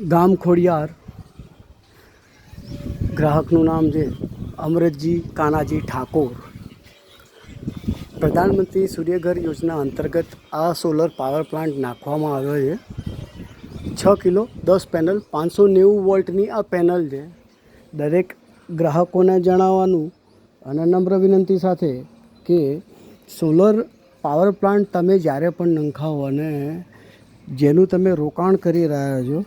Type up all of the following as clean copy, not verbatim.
ગામ ખોડિયાર, ગ્રાહકનું નામ છે અમરતજી કાનાજી ઠાકોર. પ્રધાનમંત્રી સૂર્યઘર યોજના અંતર્ગત આ સોલર પાવર પ્લાન્ટ નાખવામાં આવ્યો છે. 6 કિલો 10 પેનલ 590 વોલ્ટની આ પેનલ છે. દરેક ગ્રાહકોને જણાવવાનું અને નમ્ર વિનંતી સાથે કે સોલર પાવર પ્લાન્ટ તમે જ્યારે પણ નંખાવો અને જેનું તમે રોકાણ કરી રહ્યા છો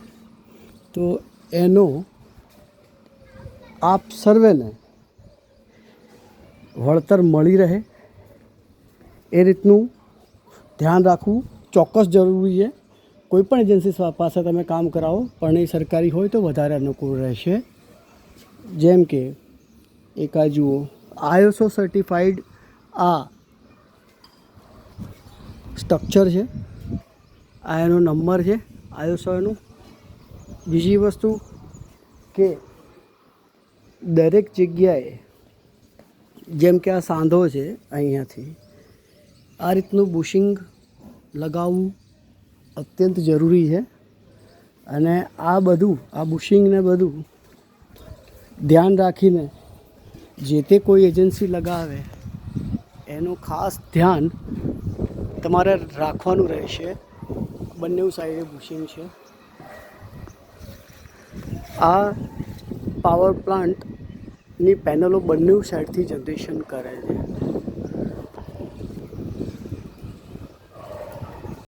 તો એનો આપ સર્વેને વળતર મળી રહે એ રીતનું ધ્યાન રાખવું ચોક્કસ જરૂરી છે. કોઈપણ એજન્સી પાસે તમે કામ કરાવો પણ એ સરકારી હોય તો વધારે અનુકૂળ રહેશે. જેમ કે એક આ જુઓ, ISO સર્ટિફાઈડ આ સ્ટ્રક્ચર છે, આ એનો નંબર છે ISO એનો. બીજી વસ્તુ કે દરેક જગ્યાએ જેમ કે આ સાંધો છે, અહીંયાથી આ રીતનું બુશિંગ લગાવવું અત્યંત જરૂરી છે. અને આ બુશિંગ ને બધું ધ્યાન રાખીને જે તે કોઈ એજન્સી લગાવે એનું ખાસ ધ્યાન તમારે રાખવાનું રહેશે. બંને સાઈડે બુશિંગ છે. આ પાવર પ્લાન્ટની પેનલો બંને સાઈડથી જનરેશન કરે છે.